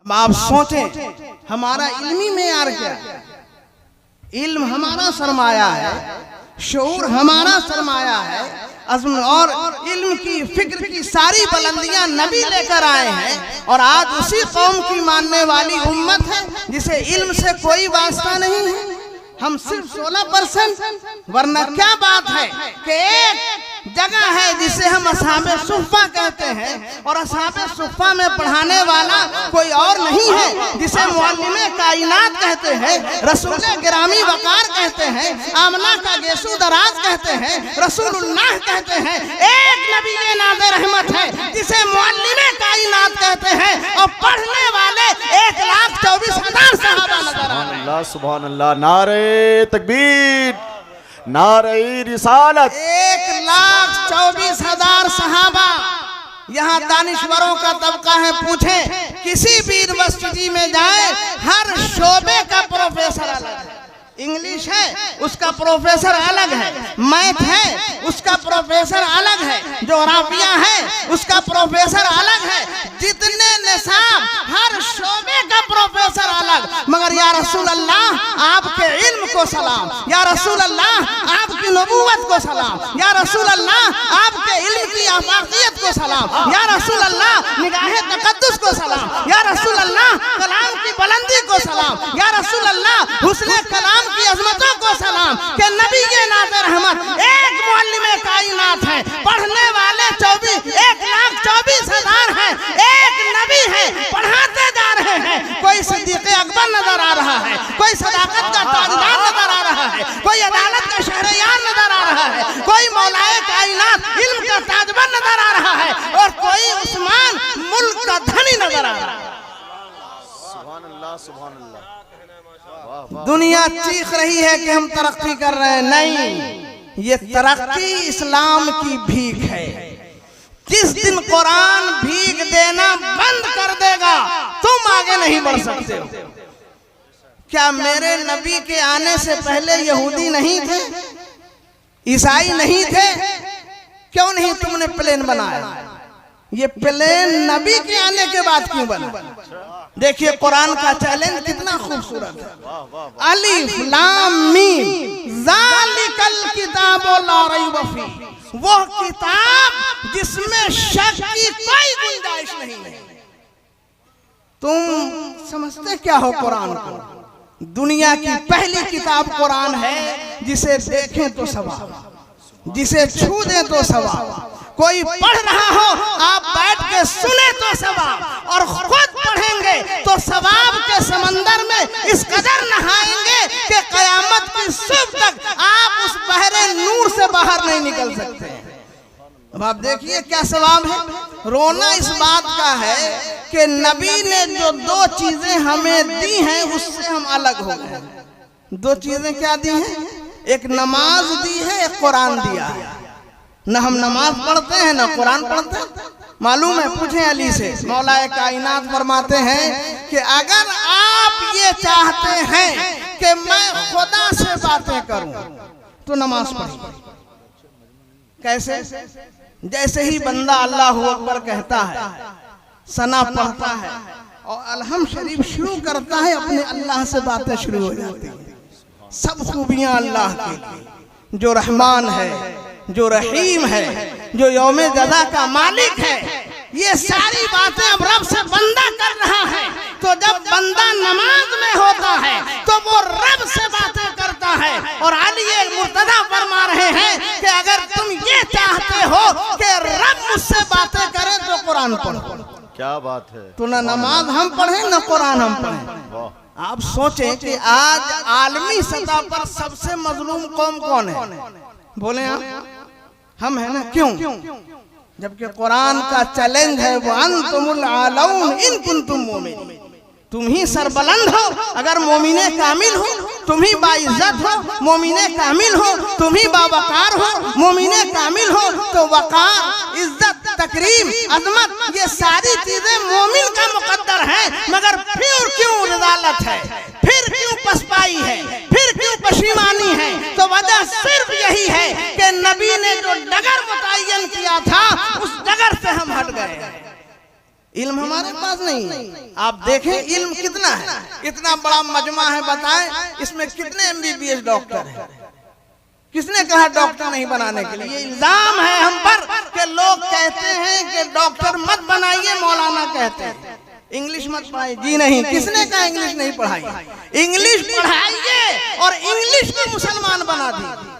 अब आप सोचें हमारा इल्मी मेयार क्या है। इल्म हमारा सरमाया है, शऊर हमारा सरमाया है, अज़्म और इल्म की फिक्र की सारी बुलंदियां नबी लेकर आए हैं। और आज उसी कौम की मानने वाली उम्मत है जिसे इल्म से कोई वास्ता नहीं है। हम सिर्फ 16%, वरना क्या बात है कि एक जगह है जिसे हम असहाबे सुफ़्फ़ा कहते हैं और असहाबे सुफ़्फ़ा में पढ़ाने वाला कोई और नहीं है, जिसे मुअल्लिमे कायनात कहते हैं, रसूले गिरामी वकार कहते हैं, आमना का गेसू दराज कहते हैं, रसूलुल्लाह कहते हैं। एक नबी नाज़े रहमत है जिसे मुअल्लिमे कायनात कहते हैं और पढ़ने वाले 1,24,000 सहाबा नजर आ रहे हैं। सुभान अल्लाह, नारे तकबीर, नारे रिसालत। 1,24,000 सहाबा। यहाँ दानिश्वरों का तबका है, पूछे किसी भी यूनिवर्सिटी में जाए, हर शोबे का प्रोफेसर अलग है। इंग्लिश है उसका प्रोफेसर अलग है, मैथ है उसका प्रोफेसर अलग है, ज्योग्राफिया है उसका प्रोफेसर अलग है, जितने निसाब हर शोबे का प्रोफेसर अलग। मगर या रसूल अल्लाह आपके इल्म को सलाम, या रसूल अल्लाह आपकी नबूवत को सलाम, या रसूल अल्लाह आपके इल्म की आफाकियत को सलाम, या रसूल अल्लाह निगाहे तकद्दुस को सलाम, या रसूल अल्लाह कलाम की बुलंदी को सलाम, या रसूल अल्लाह हुस्ने कलाम की अजमतों को सलाम। के नबी के नाज़े रहमत एक मुअल्लिमे कायनात है, पढ़ने वाले 1,24,000 हैं, एक नबी है, पढ़ाते जा रहे हैं। कोई सिद्दीक़ अकबर नजर आ रहा है, कोई सदाकत का ताजदार नजर आ रहा है, कोई अदालत का शहरयार नजर आ रहा है, कोई मौलाए कायनात इल्म का ताजवर नजर आ रहा है, और कोई उस्मान मुल्क का धनी नजर आ रहा है। सुभान अल्लाह, सुभान अल्लाह। दुनिया चीख रही है कि हम तरक्की कर रहे हैं, नहीं, ये तरक्की इस्लाम की भीख है। जिस दिन कुरान भीख देना बंद कर देगा तुम आगे नहीं बढ़ सकते हो। क्या मेरे नबी के आने से पहले यहूदी नहीं थे, ईसाई नहीं थे? क्यों नहीं तुमने प्लेन बनाया? ये प्लेन नबी के आने के बाद क्यों बना? देखिए कुरान का चैलेंज कितना खूबसूरत है। अलिफ लाम मीम ज़ालिकल किताबु ला रैब फीह, वो किताब जिसमें शक की कोई गुंजाइश नहीं है। तुम समझते क्या हो कुरान को? दुनिया की पहली किताब कुरान है, जिसे देखें तो सवाब, जिसे छू दे तो सवाब। कोई पढ़ रहा हो आप बैठ के सुने तो सवाब, और खुद पढ़ेंगे तो सवाब के समंदर में इस कदर नहाएंगे कि कयामत की सुबह तक आप उस बहरे नूर से बाहर नहीं निकल सकते। अब आप देखिए क्या सवाब है। रोना इस बात का है कि नबी ने जो 2 चीजें हमें दी हैं उससे हम अलग हो गए। 2 चीजें क्या दी हैं? एक नमाज दी है, एक कुरान दिया है। न हम नमाज पढ़ते हैं न कुरान पढ़ते हैं। मालूम है, पूछे अली से, मौलाए कायनात फरमाते हैं कि अगर आप ये चाहते हैं कि मैं खुदा से बातें करूं तो नमाज पढ़िए। कैसे? जैसे ही बंदा अल्लाह अकबर कहता है, सना पढ़ता है और अलहम शरीफ शुरू करता है, अपने अल्लाह से बातें शुरू हो जाती हैं। सब खूबियां अल्लाह की, जो रहमान है, जो रहीम है, जो यौमे जज़ा का मालिक है, ये सारी बातें अब रब से बंदा कर रहा है। तो जब बंदा नमाज में होता है तो वो रब से बातें करता है। और अली मुर्तजा फरमा रहे हैं कि अगर तुम ये चाहते हो कि रब मुझसे बातें करे तो कुरान पढ़ो। क्या बात है। तो ना नमाज हम पढ़ें न कुरान हम पढ़ें। आप सोचें कि आज आलमी सतह पर सबसे मजलूम कौम कौन है? बोले आप? हम है ना। क्यों? जबकि कुरान का चैलेंज है, वो अंतुमुल आलौन इन कुंतुम मोमिन, तुम ही सरबलंद हो अगर मोमिने कामिल हो, तुम ही बाइज्जत हो, मोमिने कामिल हो, तुम ही बावकार हो, मोमिने कामिल हो। तो वकार, इज्जत, तकरीम, अजमत, ये सारी चीजें मोमिन का मुकद्दर है। मगर फिर क्यों रिजालत है, फिर क्यों पसपाई है, फिर क्यों पशिमानी है? तो वजह सिर्फ यही है कि नबी ने जो डगर मुतय्यन किया था उस डगर से हम हट गए। इल्म हमारे पास नहीं है। आप देखें इल्म कितना है, इतना बड़ा मजमा है, बताएं इसमें कितने MBBS डॉक्टर हैं। किसने कहा डॉक्टर नहीं बनाने के लिए? ये इल्जाम है हम पर कि लोग कहते हैं कि डॉक्टर मत बनाइए, मौलाना कहते हैं इंग्लिश मत पढ़ाइए। जी नहीं, किसने कहा इंग्लिश नहीं पढ़ाइए? इंग्लिश पढ़ाइए और इंग्लिश को मुसलमान बना दीजिए।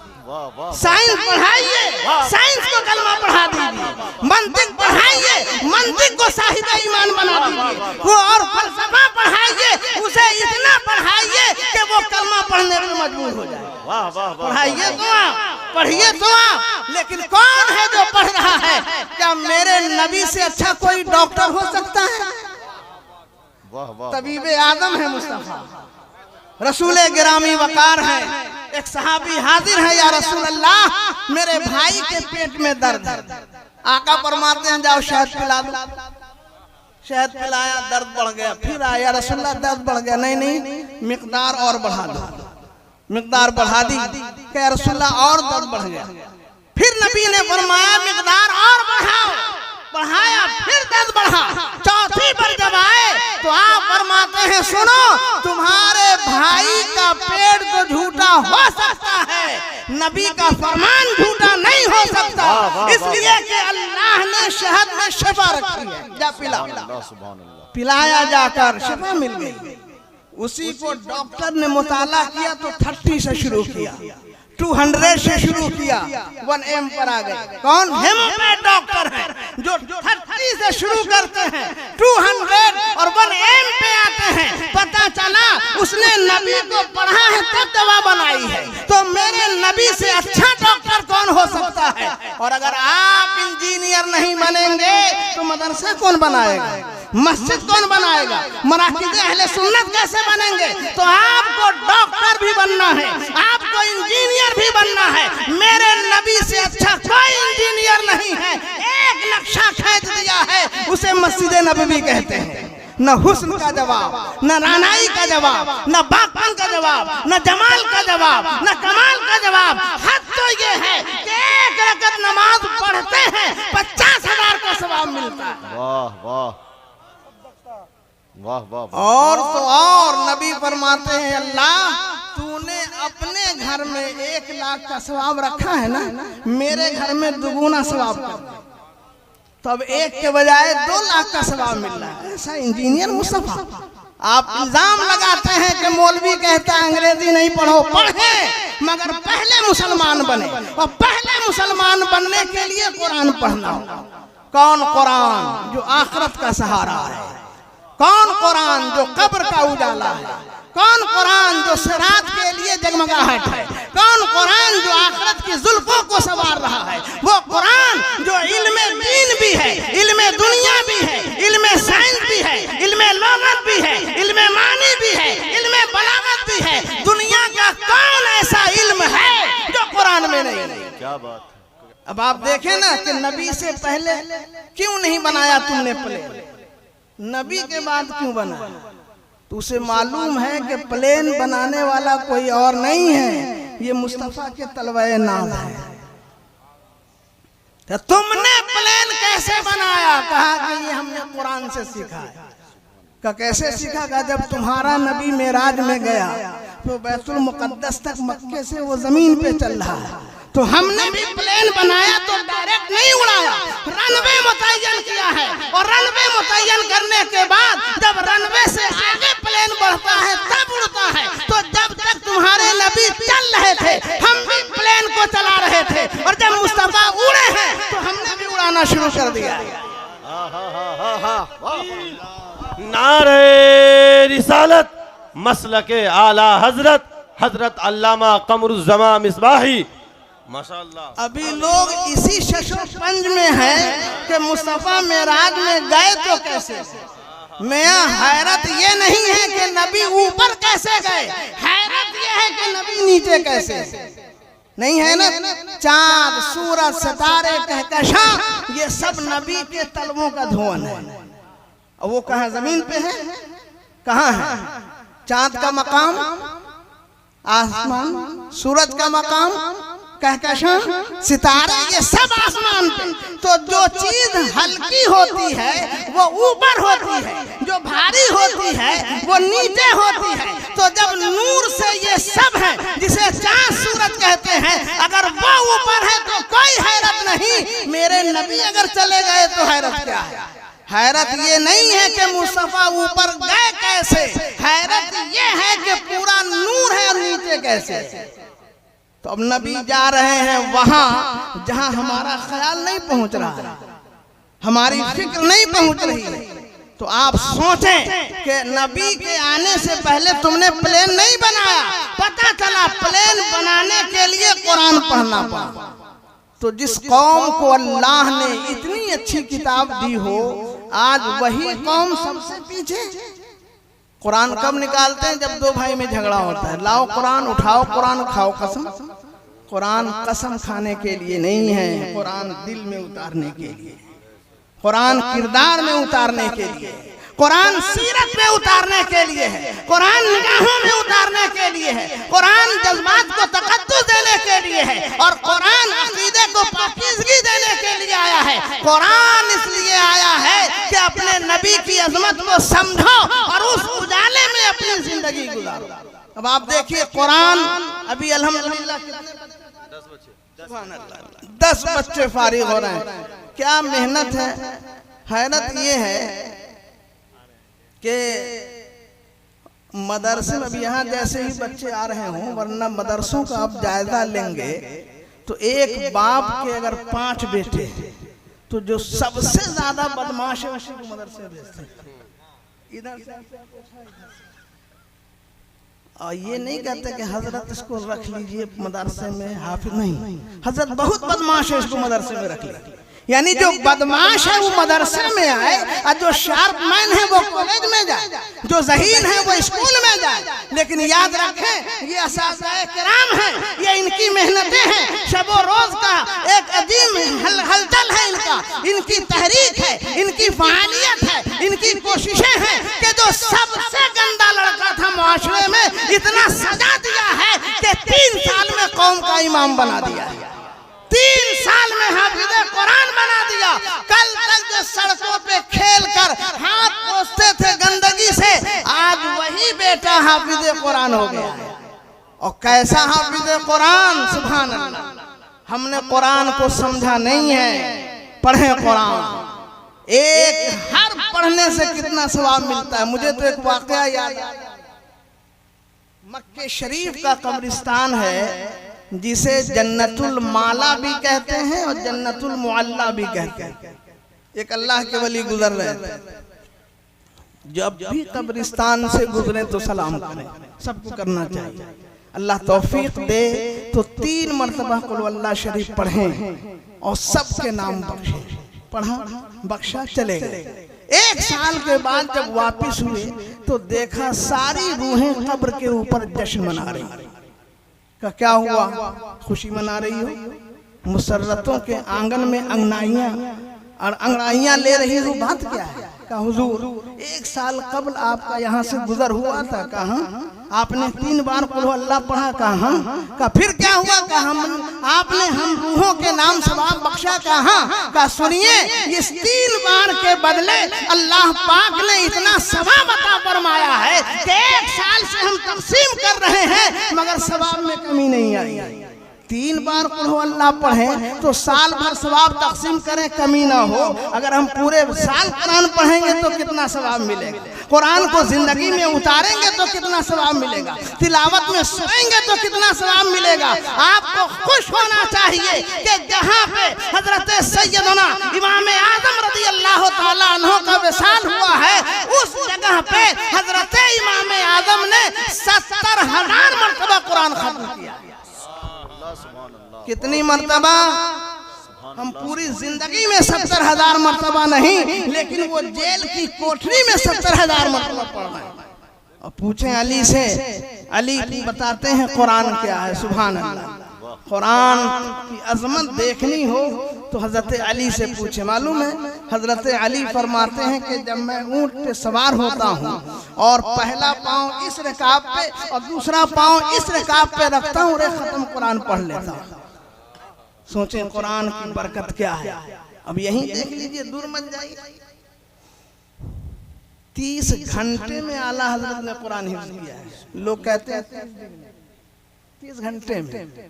साइंस पढ़ाइए, साइंस को कलमा पढ़ा दीजिए। मंतिक पढ़ाइए, मंतिक को साहिब ईमान बना दीजिए। वो और फलसफा पढ़ाइए, उसे इतना पढ़ाइए कि वो कलमा पढ़ने पर मजबूर हो जाए। पढ़ाइए तो आप, पढ़िए तो आप, लेकिन कौन है जो पढ़ रहा है? क्या मेरे नबी से अच्छा कोई डॉक्टर हो सकता है? तबीबे आदम है मुस्तफा, रसूले गिरामी वकार है। एक सहाबी हाजिर है, या रसूल अल्लाह मेरे भाई के पेट में दर्द है। आका फरमाते हैं जाओ शहद पिला दो। शहद पिलाया, दर्द बढ़ गया। फिर आया रसूलुल्लाह दर्द बढ़ गया। नहीं नहीं, मिकदार और बढ़ा दो। मिकदार बढ़ा दी, क्या रसूलुल्लाह और दर्द बढ़ गया। फिर नबी ने फरमाया मिकदार और बढ़ाओ। बढ़ाया, फिर दर्द बढ़ा। चौथी पर जब आए तो आप फरमाते हैं सुनो, तुम्हारे भाई का पेट तो झूठा हो सकता है, नबी का फरमान झूठा नहीं हो सकता, इसलिए कि अल्लाह ने शहद में शिफा रखी है। जा पिला। पिलाया, जाकर शिफा मिल गई। उसी को डॉक्टर ने मुताला किया तो 30 से शुरू किया, 200 से शुरू किया, 1M पर आ गए। कौन? हेमोपैथ डॉक्टर है जो 30 से शुरू करते हैं, 200 और 1M पे आते हैं। पता चला उसने नबी को पढ़ा है तब दवा बनाई है। तो मेरे नबी से अच्छा डॉक्टर कौन हो सकता है? और अगर आप इंजीनियर नहीं बनेंगे तो मदरसा कौन बनाएगा? मस्जिद कौन बनाएगा? मराकिज़ अहले सुन्नत कैसे बनेंगे? तो आपको डॉक्टर भी बनना है, आपको इंजीनियर भी बनना है। मेरे नबी से अच्छा कोई इंजीनियर नहीं है। एक नक्शा खींच दिया है, उसे मस्जिद नबवी कहते हैं। न हुस्न का जवाब, न रानाई का जवाब, न बापन का जवाब, न जमाल का जवाब, न कमाल का जवाब। हद तो ये है कि एक रकत नमाज पढ़ते हैं 50,000 का सवाब मिलता है। वाह वाह वाह वाह। और तो और नबी फरमाते हैं अल्लाह तूने अपने घर में 1 लाख का सवाब रखा है ना, मेरे घर में दुगुना सवाब कर दे, तब 1 के बजाय 2 लाख का सवाब मिल रहा है। ऐसा इंजीनियर मुस्तफा। आप इल्जाम लगाते हैं कि मौलवी कहता है अंग्रेजी नहीं पढ़ो। पढ़े, मगर पहले मुसलमान बने, और पहले मुसलमान बनने के लिए कुरान पढ़ना होगा। कौन कुरान जो आखिरत का सहारा है? कौन कुरान जो कब्र का उजाला है? कौन कुरान जो सिरात के लिए जगमगाहट है? कौन कुरान जो आखिरत की जुल्फों को संवार रहा है? वो कुरान जो इल्मे दीन भी है, इल्मे दुनिया भी है, इल्मे साइंस भी है, इल्मे लोगत भी है, इल्मे मानी भी है, इल्मे बलागत भी है। दुनिया का कौन ऐसा इल्म है जो कुरान में नहीं? क्या बात। अब आप देखें ना कि नबी से पहले क्यों नहीं बनाया तुमने प्लेन, नबी के बाद क्यों बना? तो उसे मालूम है कि प्लेन बनाने वाला कोई और नहीं है, ये मुस्तफा के तलवाए नाम है। तो तुमने प्लेन कैसे बनाया? कहा कि ये हमने कुरान से सीखा है। का कैसे सीखा? का जब तुम्हारा नबी मेराज में गया तो बैतुल मुकद्दस तक मक्के से वो जमीन पे चल रहा है, तो हमने भी प्लेन बनाया तो डायरेक्ट नहीं उड़ाया, रनवे मुतय्यन किया है। और रनवे मुतय्यन करने के बाद जब रनवे से आगे प्लेन बढ़ता है तब उड़ता है। तो जब तक तुम्हारे नबी चल रहे थे हम भी प्लेन को चला रहे थे, और जब मुस्तफा उड़े हैं तो हमने भी उड़ाना शुरू कर दिया। नारे रिसालत मसलके आला हजरत हजरत अल्लामा कमरुज़्ज़मा मिसबाही माशाअल्लाह। अभी लोग इसी शशोपंज में हैं कि मुस्तफा मेराज में गए तो कैसे? मैं हैरत ये नहीं है कि नबी ऊपर कैसे गए, हैरत ये है कि नबी नीचे कैसे? नहीं है ना? चांद सूरज सितारे कहकशां ये सब नबी के तलवों का धुआं है। और वो कहाँ? जमीन पे है। कहाँ है? चांद का मकाम आसमान, सूरज का मकाम कहकशां, सितारे, ये सब आसमान पे। तो जो चीज हल्की होती है वो ऊपर होती है, जो भारी होती है वो नीचे होती है। तो जब नूर से ये सब है जिसे चांद सूरज कहते हैं, अगर वो ऊपर है तो कोई हैरत नहीं। मेरे नबी अगर चले गए तो हैरत क्या है? हैरत ये नहीं है कि मुस्तफा ऊपर गए कैसे, हैरत ये है कि पूरा नूर है और नीचे कैसे। तो अब नबी जा रहे हैं वहां जहां हमारा ख्याल नहीं पहुंच रहा है, हमारी फिक्र नहीं पहुंच रही है। तो आप सोचें कि नबी के आने से पहले तुमने प्लेन नहीं बनाया, पता चला प्लेन बनाने के लिए कुरान पढ़ना पड़ा। तो जिस कौम को अल्लाह ने इतनी अच्छी किताब दी हो, आज वही कौम सबसे पीछे। कुरान कब निकालते हैं? जब दो भाई में झगड़ा होता है, लाओ कुरान, उठाओ कुरान, खाओ कसम। कुरान कसम खाने के लिए नहीं है, कुरान दिल में उतारने के लिए, कुरान किरदार में उतारने के लिए, कुरान सीरत में उतारने के लिए है, कुरान निगाहों में उतारने के लिए है, कुरान जज्बात को तकद्दुस देने के लिए है, और कुरान अकीदे को पाकीज़गी देने के लिए आया है। कुरान इसलिए आया है कि अपने नबी की अजमत को समझो और उस उजाले में अपनी जिंदगी गुजारो। अब आप देखिए कुरान अभी अल्हम्दुलिल्लाह 10 बच्चे फारिग हो रहे हैं। क्या मेहनत है। हैरत ये है कि मदरसे में अब यहाँ जैसे ही बच्चे आ रहे हों, वरना मदरसों का आप जायजा लेंगे तो एक बाप के अगर 5 बेटे तो जो सबसे ज्यादा बदमाश है उसी को मदरसे भेजते हैं। इधर और ये नहीं कहते कि हजरत इसको रख लीजिए मदरसे में हाफिज, नहीं, हजरत बहुत बदमाश है इसको मदरसे में रख लीजिए। यानी जो बदमाश है वो मदरसे में आए और जो शार्प मैन है वो कॉलेज में जाए, जो जहीन है वो स्कूल में जाए। लेकिन याद रखें ये असातिज़ाए किराम है, ये इनकी मेहनतें हैं, शबो रोज का एक अजीम हलचल है इनका, इनकी तहरीक है, इनकी फ़आलियत है, इनकी कोशिशें हैं कि जो सबसे गंदा लड़का था मुआशरे में इतना सजा दिया है कि 3 साल में कौम का इमाम बना दिया है, 3 साल में हाफिज़े कुरान बना दिया। कल तक जो सड़कों पे खेल कर हाथ पोंछते थे गंदगी से, आज वही बेटा हाफिज़े कुरान हो गया है। और कैसा हाफिज़े कुरान, सुभान अल्लाह। हमने कुरान को समझा नहीं है। पढ़े कुरान, एक हर पढ़ने से कितना सवाब मिलता है। मुझे तो एक वाकया याद है, मक्के शरीफ का कब्रिस्तान है जिसे जन्नतुल माला भी कहते हैं और जन्नतुल मुअल्ला भी कहते हैं। एक अल्लाह के वली गुजर रहे थे, जब भी कब्रिस्तान से गुजरे तो सलाम करें, सबको करना चाहिए। अल्लाह तौफीक दे तो 3 मरतबा कुल अल्लाह शरीफ पढ़ें और सबके नाम बख्शे। पढ़ा, बख्शा, चले गए। 1 साल के बाद जब वापिस हुए तो देखा सारी रूहें कब्र के ऊपर जश्न मना रही। का क्या हुआ? खुशी मना रही हो? मुसर्रतों के आंगन में अंगनाइयां और अंगड़ाइयां ले रही हो, बात क्या है? का हुजूर 1 साल कबल आपका यहाँ से गुजर हुआ था, कहा आपने 3 बार कुल अल्लाह पढ़ा, कहा का फिर क्या हुआ? का आपने हम रूहों के नाम सवाब बख्शा, कहा का सुनिए इस 3 बार के बदले अल्लाह पाक ने इतना सवाब अता फरमाया है कि 1 साल से हम तकसीम कर रहे हैं मगर सवाब में कमी नहीं आई। 3 बार कुल अल्लाह पढ़ें तो साल भर सवाब तकसीम करें, कमी ना हो। अगर हम पूरे साल कुरान पढ़ेंगे तो कितना सवाब मिलेगा, कुरान को जिंदगी में उतारेंगे तो कितना सवाब मिलेगा, तिलावत में सोएंगे तो कितना सवाब मिलेगा। आपको खुश होना चाहिए कि जहाँ पे हजरत सैयदना इमाम आजम रज़ी अल्लाह तआला अन्हु का विसाल हुआ है, उस जगह पे हजरत इमाम आजम ने 70,000 मरतबा कुरान खत्म किया। कितनी मर्तबा? हम पूरी जिंदगी में 70,000 मर्तबा नहीं, लेकिन वो जेल की कोठरी में 70,000 मर्तबा पढ़ रहे हैं। और पूछें अली से, अली बताते हैं कुरान क्या है। सुभान अल्लाह। कुरान की अजमत देखनी हो तो हजरत अली से पूछे। मालूम है हजरत अली फरमाते हैं कि जब मैं ऊंट पे सवार होता हूँ और पहला पाँव इस रकाब पे और दूसरा पाँव इस रकाब पे रखता हूँ, रे खत्म कुरान पढ़ लेता हूँ। सोचें कुरान की बरकत क्या है। अब यहीं देख लीजिए, दूर मत जाइए। 30 घंटे में आला हजरत ने कुरान हिफ्ज किया है। लोग कहते हैं 30 घंटे में।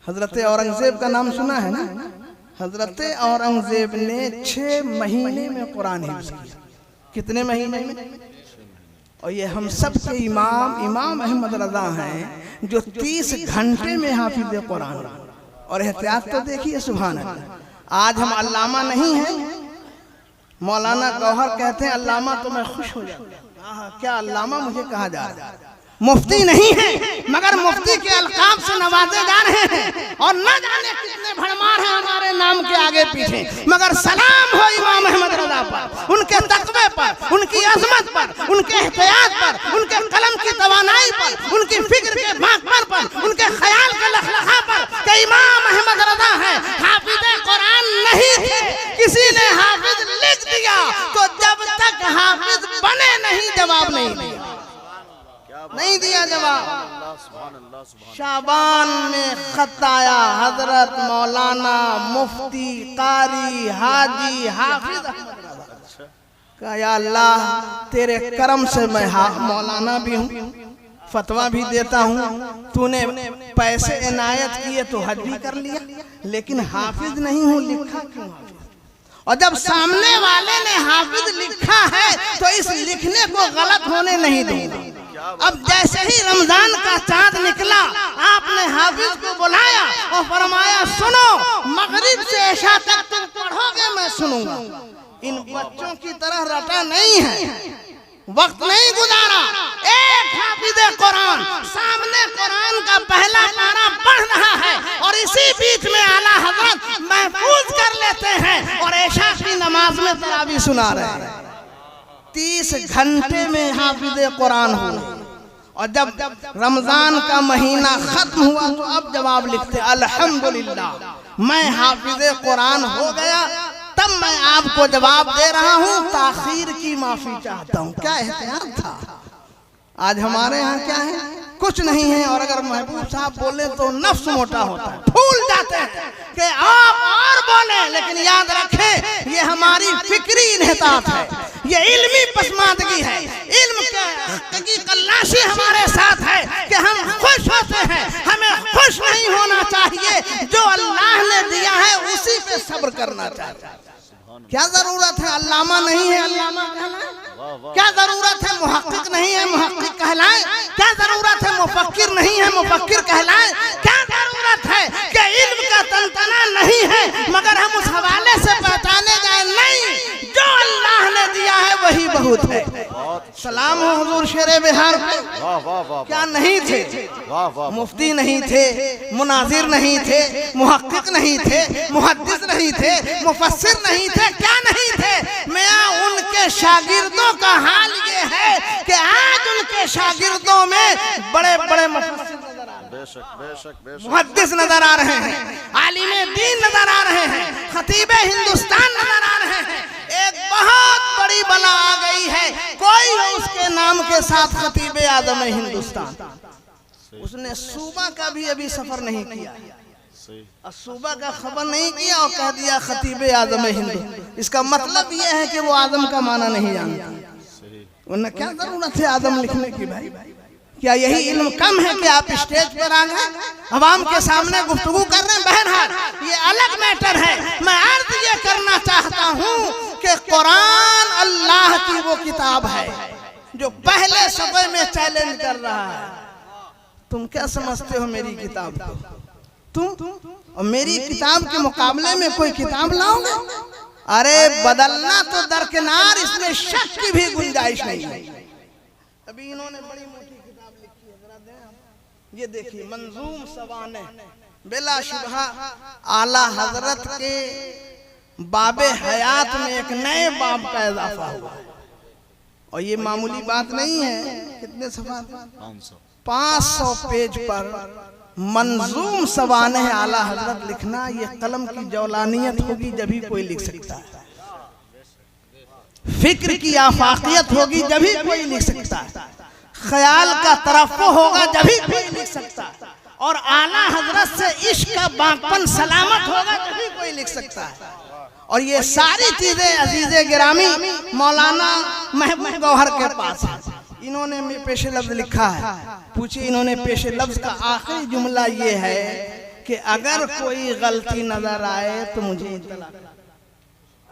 हजरत औरंगजेब का नाम सुना है ना? हजरत औरंगजेब ने 6 महीने में कुरान हिफ्ज किया। कितने महीने में? और ये हम सब के इमाम अहमद रजा हैं जो 30 घंटे में हाफिज कुरान। और एहतियात तो देखिए, सुभान अल्लाह। आज हम अल्लामा नहीं हैं। मौलाना गौहर कहते हैं अल्लामा तो मैं खुश हो जाता। क्या अल्लामा मुझे कहा जा रहा है? मुफ्ती नहीं है, मगर मुफ्ती के अलकाब से नवाजे जा रहे हैं। और न जाने कितने भड़मार हैं हमारे नाम के आगे पीछे, मगर सलाम हो इमाम अहमद रजा पर, उनके तकवे पर, उनकी अजमत पर, उनके एहतियात पर, उनके कलम की तवानाई पर, उनकी फिक्र के बागपन पर, उनके ख्याल के लखलखा पर कि इमाम अहमद रजा है हाफिज कुरान नहीं थे। किसी ने हाफिज लिख दिया तो जब तक हाफिज बने नहीं जवाब नहीं दिया जवाब। शाबान में खत आया, हजरत मौलाना मुफ्ती कारी हाजी हाफिज का, या अल्लाह तेरे करम से मैं मौलाना भी हूँ, फतवा भी देता हूँ। तूने पैसे इनायत किए तो हज भी कर लिया, लेकिन हाफिज नहीं हूँ, लिखा क्यों? और जब सामने वाले ने हाफिज लिखा है तो इस लिखने को गलत होने नहीं दूंगा। अब जैसे ही रमजान का चांद निकला, आपने हाफिज को बुलाया और फरमाया सुनो, मगरिब से ऐशा तक तुम पढ़ोगे, मैं सुनूंगा। इन बच्चों की तरह रटा नहीं है, वक्त नहीं गुजारा। एक हाफिज कुरान सामने कुरान का पहला पारा पढ़ रहा है और इसी बीच में आला हजरत महफूज कर लेते हैं और ऐशा की नमाज में तरावी सुना रहे हैं। 30 घंटे में हाफिज कुरान हुए। और जब रमजान का महीना खत्म हुआ तो अब जवाब लिखते अल्हम्दुलिल्लाह मैं हाफिज कुरान हो गया। तब मैं आपको जवाब दे रहा हूँ, ताखीर की माफी चाहता हूँ। क्या एहतियात था। आज हमारे यहाँ क्या है? कुछ नहीं है। और अगर महबूब साहब बोले तो नफ्स मोटा होता है, भूल जाते हैं कि आप और बोले। लेकिन याद रखें, ये हमारी फिक्री इन्हितात है, ये इल्मी पसमानदगी है, इल्म की कल्लाशी हमारे साथ है कि हम खुश होते हैं। हमें खुश नहीं होना चाहिए, जो अल्लाह ने दिया है उसी पे सब्र करना चाहिए। क्या जरूरत है अल्लामा नहीं है अल्लामा कहलाए? क्या जरूरत है मुहक्किक नहीं है मुहक्किक कहलाए? क्या जरूरत है मुफक्किर नहीं है मुफक्किर कहलाए? क्या जरूरत है कि इल्म का तनतना नहीं है मगर हम उस हवाले से पहचाने जाए? नहीं, जो अल्लाह ने दिया है वही बहुत है। सलाम हो हुजूर शेरे बिहार पे। क्या नहीं थे? मुफ्ती नहीं थे, मुनाजिर नहीं थे, मुहक्किक नहीं थे, मुहद्दिस नहीं थे, मुफस्सिर नहीं थे। क्या नहीं थे? मैं उनके शागिर्दों का हाल ये है कि आज उनके शागिर्दों में बड़े बड़े मुफस्सिर नजर आ रहे हैं, मुहद्दिस नजर आ रहे हैं, आलिमे दीन नजर आ रहे हैं, खतीबे हिंदुस्तान नजर आ रहे हैं। एक बहुत बड़ी बला आ गई है, कोई उसके नाम के साथ खतीबे आजम हिंदुस्तान। उसने सूबा का भी अभी सफर नहीं किया, सूबा का खबर नहीं किया और कह दिया खतीबे आजम हिंदू। इसका मतलब यह है कि वो आजम का माना नहीं जानता। वरना क्या जरूरत है आजम लिखने की? भाई क्या यही इल्म कम है कि आप स्टेज पर आ गए, अवाम के सामने गुफ्तगू कर रहे हैं? बहरहाल ये अलग मैटर है। मैं अर्ज ये करना चाहता हूँ कि कुरान अल्लाह की वो किताब है जो पहले सफे में चैलेंज कर रहा है। तुम क्या समझते हो मेरी किताब को? तुम और मेरी किताब के मुकाबले में कोई किताब लाओगे? अरे बदलना तो दरकिनार, इसमें शक की भी गुंजाइश नहीं है। अभी इन्होंने बड़ी मोटी किताब लिखी है, जरा दें। ये देखिए, मंजूम सवाने बिला शुबहा आला हजरत के बाबे हयात में एक नए बाब का इजाफा हुआ। और ये मामूली बात नहीं है। कितने सफा? 500 पेज पर मंजूम सवाने आला हजरत लिखना, ये कलम की जौलानियत होगी जभी कोई लिख सकता है, फिक्र की आफाकियत होगी जभी कोई लिख सकता है, ख्याल का तरफ़्फ़ु होगा जभी कोई लिख सकता है। और आला हजरत से इश्क का बांकपन सलामत होगा तभी कोई लिख सकता है। और ये सारी चीजें अजीजे गिरामी मौलाना महबूब गौहर के पास है। इन्होंने पेशे लफ्ज लिखा है। पूछिए, इन्होंने पेशे लफ्ज का आखिरी जुमला ये है कि अगर कोई गलती नजर आए तो मुझे इत्तला करें।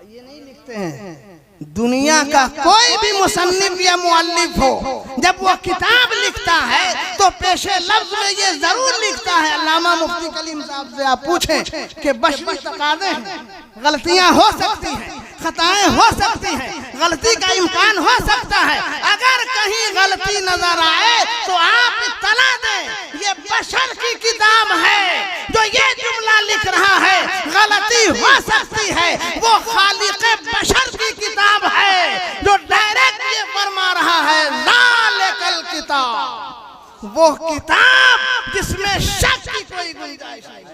ये नहीं लिखते हैं दुनिया का कोई भी मुसन्निफ या मुअल्लिफ हो, जब वो किताब लिखता है तो पेशे लफ्ज में ये जरूर लिखता है। अल्लामा मुफ्ती कलीम साहब से आप पूछें कि बशरी तकाज़े हैं, गलतियां हो सकती हैं, खताएं हो सकती हैं, गलती का इम्कान हो सकता है। अगर कहीं गलती नजर आए तो आप इत्तला दें। ये बशर की किताब है, जो ये जुमला लिख रहा है गलती हो सकती है, वो खालिक़े बशर की किताब है जो डायरेक्ट ये फरमा रहा है ज़ालिकल किताब, वो किताब जिसमें शक की कोई गुंजाइश नहीं।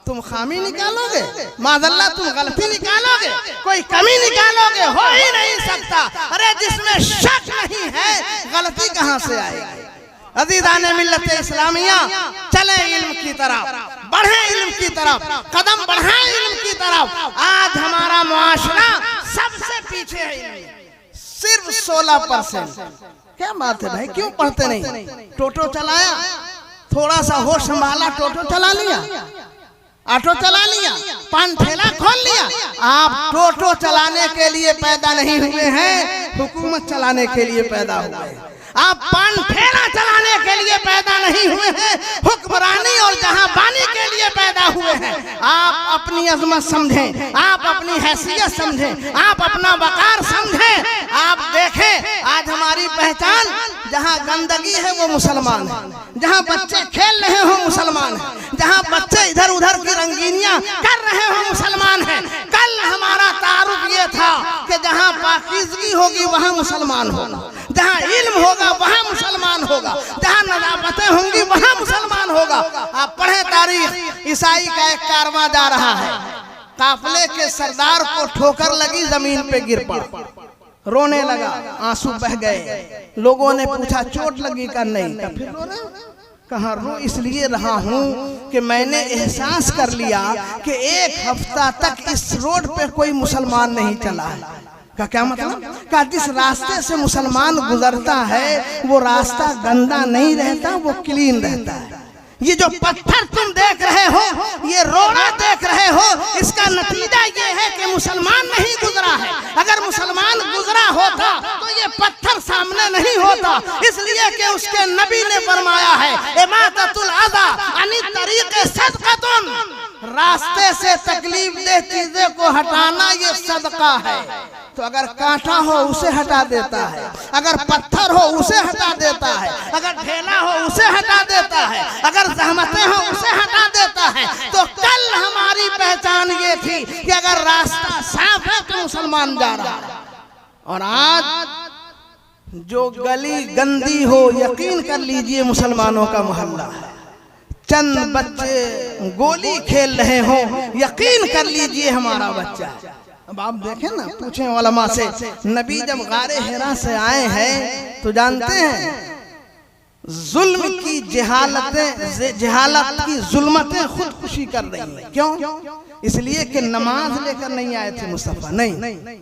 तुम खामी निकालोगे, माज़अल्लाह तुम गलती निकालोगे, कोई कमी निकालोगे, हो ही नहीं सकता। अरे जिसमें शक नहीं है गलती कहां से आएगी। अज़ीज़ाने मिल्लत इस्लामिया, चले इल्म की तरफ, बढ़े इल्म की तरफ, कदम बढ़ाएं इल्म की तरफ। आज हमारा मुआशरा सबसे पीछे है इल्म, सिर्फ 16%। क्या बात है भाई, क्यों पढ़ते नहीं? टोटो चलाया, थोड़ा सा होश संभाला, टोटो चला लिया, ऑटो चला लिया, पान ठेला खोल लिया। आप टोटो चलाने के लिए पैदा नहीं हुए हैं, हुकूमत चलाने के लिए पैदा हुए हैं। आप पान ठेला चलाने के लिए पैदा नहीं हुए हैं, हुक्मरानी और जहांबानी के लिए पैदा हुए हैं। आप अपनी अजमत समझें, आप अपनी हैसियत समझें, आप अपना वकार समझें। आप देखें आज हमारी पहचान, जहां गंदगी है वो मुसलमान है, जहां बच्चे खेल रहे हो मुसलमान है, जहां बच्चे इधर उधर की रंगीनियां कर रहे हो मुसलमान है। कल हमारा तारुफ ये था कि जहां पाकीज़गी होगी वहां मुसलमान होगा, जहां इल्म होगा वहां मुसलमान होगा, जहां नज़ाफ़तें होंगी वहां मुसलमान होगा। आप पढ़े तारीख, ईसाई का एक कारवां जा रहा है, काफिले के सरदार को ठोकर लगी, जमीन पे गिर पड़ा, रोने लगा, आंसू बह गए। लोगों ने पूछा चोट लगी का? नहीं। का फिर रो रहे? कहाँ रो इसलिए रहा हूँ कि मैंने एहसास कर लिया कि एक हफ्ता तक इस रोड पे कोई मुसलमान नहीं चला है। का क्या मतलब? का जिस रास्ते से मुसलमान गुजरता है वो रास्ता गंदा नहीं रहता, वो क्लीन रहता है। ये जो पत्थर तुम देख रहे हो, ये रोड़ा देख रहे हो, इसका नतीजा ये है कि मुसलमान नहीं गुजरा है। अगर मुसलमान गुजरा होता तो ये पत्थर सामने नहीं होता, इसलिए कि उसके नबी ने फरमाया है इमाततुल अज़ा अनी तरीक़े सदक़तुन, रास्ते से तकलीफ दे चीजें को हटाना ये सदका है। तो अगर कांटा हो उसे हटा देता है, अगर पत्थर हो उसे हटा देता है, अगर ढेला हो उसे हटा देता है, अगर ज़हमतें हो उसे हटा देता है। तो कल हमारी पहचान ये थी कि अगर रास्ता साफ है तो मुसलमान जा रहा है। और आज जो गली गंदी हो, यकीन कर लीजिए मुसलमानों का मोहल्ला है। चंद बच्चे गोली खेल रहे हो, यकीन कर लीजिए हमारा बच्चा है। अब आप देखें ना, पूछें उलमा से, नबी जब गारे हिरा से आए हैं तो जानते हैं जुल्म की जहालत की जुल्मतें खुदकुशी कर रही हैं। क्यों? इसलिए कि नमाज लेकर नहीं आए थे मुस्तफा, नहीं,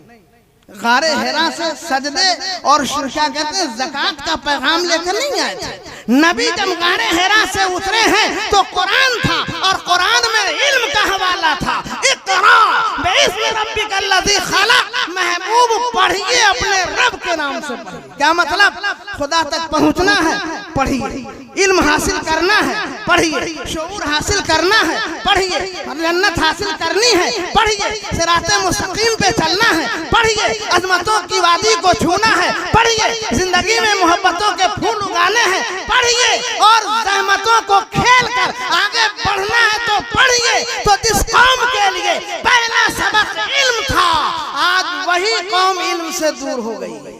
गारे हिरा से सजदे और क्या कहते हैं ज़कात का पैगाम लेकर नहीं आए थे। नबी जब गारे हिरा से उतरे हैं तो कुरान था और कुरान में इल्म का हवाला था। इक़रा बिइस्मि रब्बिकल लज़ी खलक़, महबूब पढ़िए अपने रब के नाम से पढ़िए। क्या मतलब? खुदा तक पहुंचना है, पढ़िए। इल्म हासिल करना है, पढ़िए। शऊर हासिल करना है, पढ़िए। जन्नत हासिल करनी है, पढ़िए। सिराते मुस्तकीम पे चलना है, पढ़िए। अजमतों की वादी को छूना है, पढ़िए। जिंदगी में मोहब्बतों के फूल उगाने हैं, पढ़िए। और ज़हमतों को खेल कर आगे बढ़ना है तो पढ़िए। तो जिस कौम के लिए पहला सबक इल्म था, आज वही कौम इल्म से दूर हो गई।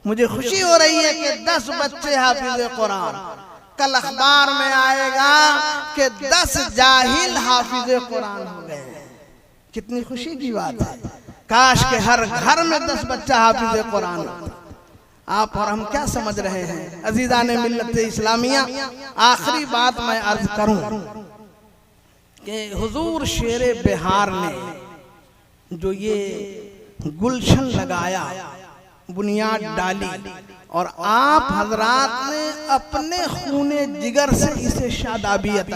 मुझे खुशी हो रही है कि 10 बच्चे हाफिज़ कुरान, कल अखबार में आएगा कि 10 जाहिल हाफिज़ कुरान हो गए। कितनी खुशी की बात है। काश के हर घर में 10 बच्चा हाफिज़ कुरान होता। आप और हम क्या समझ रहे हैं अजीजा ने मिल्लत इस्लामिया। आखिरी बात मैं अर्ज करूं कि हुजूर शेरे बिहार ने जो ये गुलशन लगाया, बुनियाद डाली, और आप हजरात ने अपने खूने जिगर से इसे शादाबियत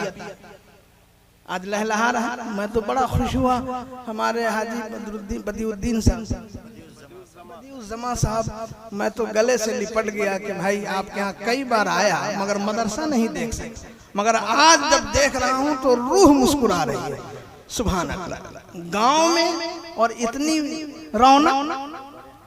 आज लहलहा रहा। मैं तो बड़ा खुश हुआ, हमारे हाजी बदिउद्दीन साहब, मैं तो गले से लिपट गया कि भाई आपके यहाँ कई बार आया मगर मदरसा नहीं देख सके, मगर आज जब देख रहा हूँ तो रूह मुस्कुरा रही है। सुभान अल्लाह। गांव में और इतनी रौनक,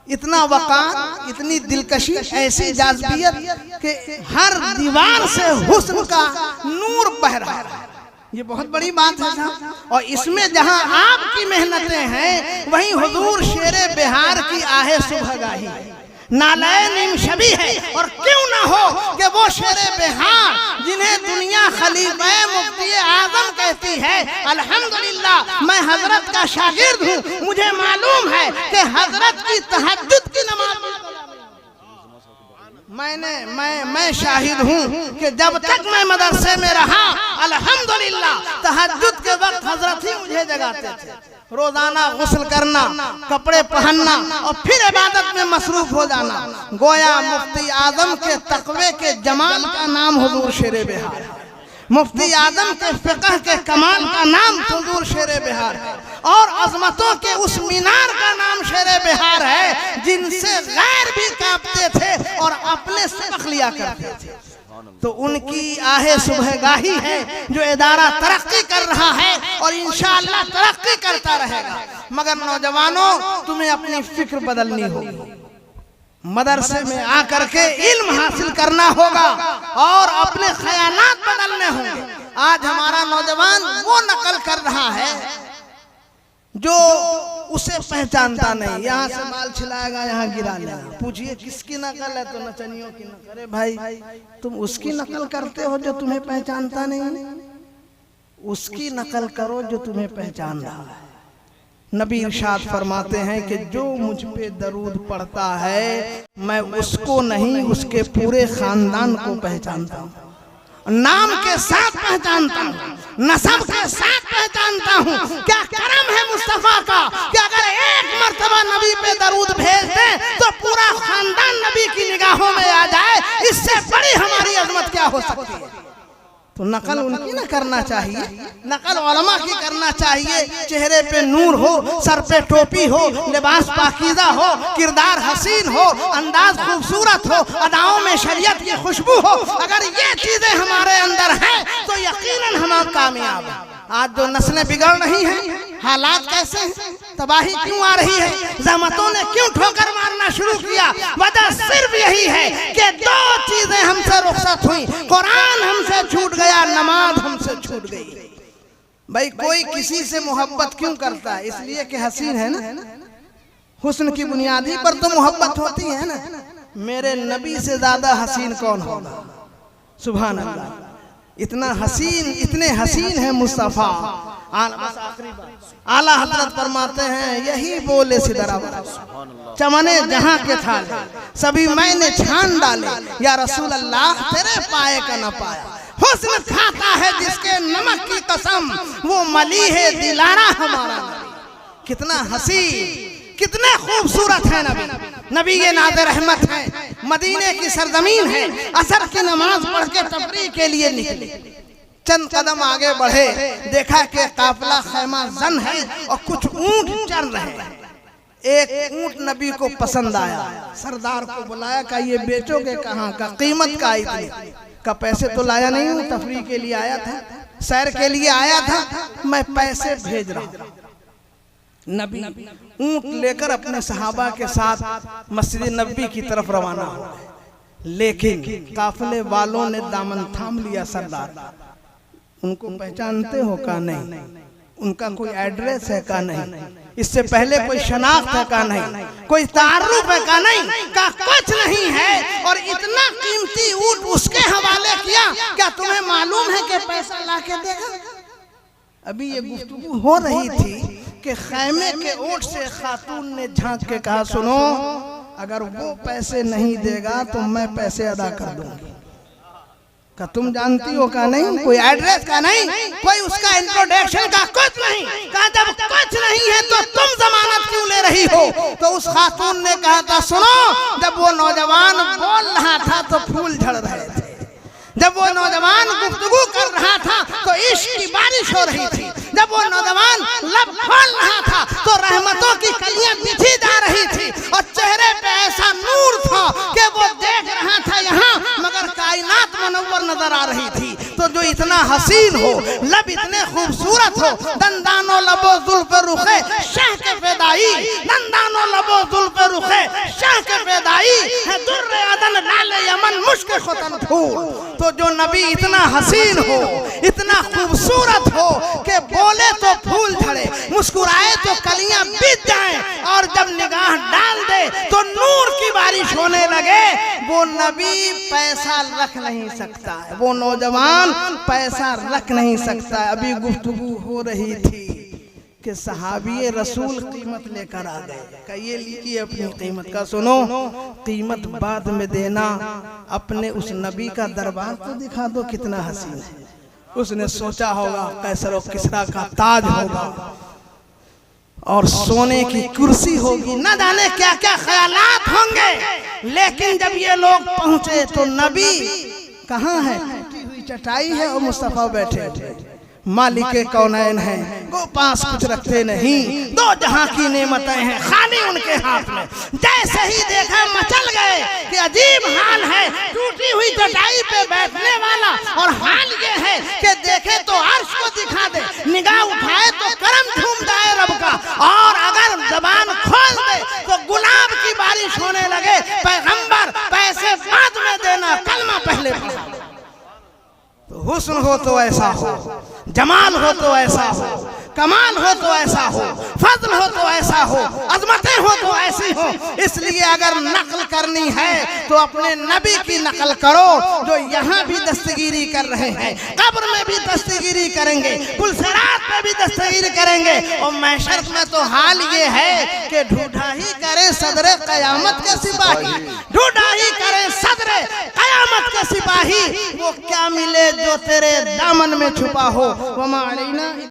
इतना वक़ार, इतनी दिलकशी, ऐसी जाज़बियत कि हर दीवार से हुस्न का नूर बह रहा है। ये बहुत बड़ी बात है साहब। और इसमें जहां आपकी मेहनतें हैं वहीं हुजूर शेरे बिहार की आहे सुबहगाही नालाए नीम शबी है। और क्यों ना हो कि वो शेरे बिहार जिन्हें दुनिया खलीफे मुफ्ती आजम कहती है, अल्हम्दुलिल्लाह मैं हजरत का शागिर्द हूँ, मुझे मालूम है कि हजरत की तहज्जुद की नमाज मैं शाहिद हूँ कि जब तक मैं मदरसे में रहा अल्हम्दुलिल्लाह तहज्जुद के वक्त हजरत ही मुझे जगाते थे। रोजाना गुस्ल करना, कपड़े पहनना और फिर इबादत में मसरूफ हो जाना। गोया मुफ्ती आजम के तकवे के जमाल का नाम हुजूर शेरे बिहार है, मुफ्ती आजम के फिक़ह के कमाल का नाम हुजूर शेरे बिहार है, और अजमतों के उस मीनार का नाम शेरे बिहार है जिनसे गैर भी कांपते थे और अपने सबक लिया करते थे। तो उनकी आहे सुबहगाही है जो इदारा तरक्की कर रहा है और इंशाअल्लाह तरक्की करता रहेगा। मगर नौजवानों, तुम्हें अपनी फिक्र बदलनी होगी, मदरसे में आकर के इल्म हासिल करना होगा और अपने ख्यालात बदलने होंगे। आज हमारा नौजवान वो नकल कर रहा है जो उसे पहचानता नहीं। यहाँ से बाल छिलाएगा, यहाँ गिरा लेगा, पूछिए किसकी नकल है तो नचनियों की नकल। अरे भाई, तुम उसकी नकल करते हो जो तुम्हें पहचानता नहीं, उसकी नकल करो जो तुम्हें पहचान रहा है। नबी इरशाद फरमाते हैं कि जो मुझ पे दरूद पढ़ता है मैं उसको नहीं उसके पूरे खानदान को पहचानता हूँ, नाम के साथ पहचानता हूँ, नसब के साथ पहचानता हूँ। क्या करम है मुस्तफा का कि अगर एक मर्तबा नबी पे दरूद भेज दें तो पूरा खानदान नबी की निगाहों में आ जाए। इससे बड़ी हमारी अजमत क्या हो सकती है। तो नकल उनकी ना करना चाहिए, नकल उलमा की करना चाहिए। चेहरे पे नूर हो, सर पे टोपी हो, लिबास पाकीज़ा हो, किरदार हसीन हो, अंदाज खूबसूरत हो, अदाओं में शरीयत की खुशबू हो। अगर ये चीजें हमारे अंदर हैं तो यकीनन हम कामयाब हैं। आज जो नस्लें बिगड़ रही हैं, हालात कैसे हैं, तबाही क्यों आ रही है, ज़हमतों ने क्यों ठोकर मारना शुरू किया, वजह सिर्फ यही है कि दो चीजें हमसे रुखसत हुई, कुरान हमसे छूट गया, नमाज हमसे छूट गई। भाई कोई किसी से मोहब्बत क्यों करता है? इसलिए कि हसीन है ना, हुस्न की बुनियादी पर तो मोहब्बत होती है ना। मेरे नबी से ज्यादा हसीन कौन होगा? सुभान अल्लाह। इतना हसीन, इतने हसीन है मुस्तफा। आला हजरत फरमाते हैं यही बोले सिदरा चमने जहां के थाले सभी मैंने छान डाले, या रसूल अल्लाह तेरे पाए का न पाया। हुस्न खाता है जिसके नमक की कसम, वो मली है दिलारा हमारा नबी। कितना हसीन, कितने खूबसूरत है नबी। नबी ये नाज़ रहमत है, मदीने की सरजमीन है। असर की नमाज पढ़ के तफरीह के लिए निकले, चंद कदम आगे बढ़े, देखा कि काफिला खैमा जन है और कुछ ऊंट चल रहे हैं। एक ऊंट नबी को पसंद आया, सरदार को बुलाया, का ये बेचोगे कहाँ का, कीमत का इतनी का? पैसे तो लाया नहीं हूँ, तफरीह के लिए आया था, सैर के लिए आया था, मैं पैसे भेज रहा हूँ। नबी ऊंट लेकर अपने सहाबा के साथ मस्जिद नबी की तरफ रवाना हो गए, लेकिन काफिले वालों ने दामन थाम लिया। सरदार उनको पहचानते हो का नहीं, उनका कोई एड्रेस है का नहीं, इससे पहले कोई शनाख्त है का नहीं, कोई तारुफ है का नहीं, का कुछ नहीं है। और इतना कीमती ऊंट उसके हवाले किया, क्या तुम्हें मालूम है कि पैसा ला के देगा? अभी ये गुफ्तगू हो रही थी कि खैमे के ओट से खातून ने झांक के कहा, सुनो अगर वो पैसे नहीं देगा तो मैं पैसे अदा कर दूंगी। का तुम जानती हो का नहीं, कोई एड्रेस का नहीं, कोई उसका इंट्रोडक्शन का कुछ नहीं। कहा जब कुछ नहीं है तो तुम जमानत क्यों ले रही हो? तो उस खातून ने कहा था सुनो, जब वो नौजवान बोल रहा था तो फूल झड़ रहे थे, जब वो नौजवान गुफ्तगू कर रहा था तो इश्क की बारिश हो रही थी, जब वो नौजवान लब खोल रहा था तो रहमतों की कलियां बिछी जा रही थी और चेहरे पे ऐसा नूर था कि वो देख रहा था यहाँ मगर कायनात मुनव्वर नजर आ रही थी। तो जो इतना हसीन हो, लब इतने खूबसूरत हो, दंदानो लबो जुल्फ रुखे शाह के फेदाई, दंदानो लबो जुल्फ रुखे शाह के फेदाई है दुर्रे अदन लाले यमन मुश्क खुतन फूल। तो जो नबी इतना हसीन हो, इतना खूबसूरत हो कि बोले तो फूल झड़े, मुस्कुराए तो कलियां बीत जाएं और जब निगाह डाल दे तो नूर की बारिश होने लगे, वो नबी पैसा रख नहीं सकता है, वो नौजवान पैसा रख नहीं सकता है। अभी गुफ्तगू हो रही थी कि सहाबी रसूल कीमत लेकर आ गए। कहिए लीजिए अपनी कीमत का, सुनो कीमत बाद में देना, अपने उस नबी का दरबार तो दिखा दो कितना हसीन है। उसने सोचा होगा कैसर और किसरा का ताज होगा और सोने की कुर्सी होगी, न जाने क्या क्या ख्यालात होंगे। लेकिन जब ये लोग पहुंचे तो नबी कहाँ है? टूटी हुई चटाई है और मुस्तफा बैठे थे। मालिके कौनैन हैं, वो पास कुछ रखते नहीं, दो जहां की नेमतें हैं खाली उनके हाथ में। जैसे ही देखा मचल गए कि अजीब हाल है, टूटी हुई चटाई पे बैठने वाला, और हाल ये है कि देखे तो अर्श को दिखा दे, निगाह उठाए तो करम झूम जाए रब का, और अगर जबान खोल दे तो गुलाब की बारिश होने लगे। पैगंबर पैसे बाद में देना, कलमा पहले पढ़ा। तो हुस्न हो तो ऐसा हो, जमाल हो तो ऐसा हो, कमाल हो तो ऐसा हो, फजल हो तो ऐसा हो, अजमतें हो तो ऐसी हो। इसलिए अगर नकल करनी है तो अपने नबी की नकल करो, जो यहाँ भी दस्तगीरी कर रहे हैं, कब्र में भी दस्तगीरी करेंगे, पुलसरात में भी दस्तगीरी करेंगे, और महशर में तो हाल ये है कि ढूंढा ही करे सदरे कयामत के सिपाही, ढूंढा ही करे सदरे कयामत के सिपाही, वो क्या मिले जो तेरे दामन में छुपा हो। वमा अलैना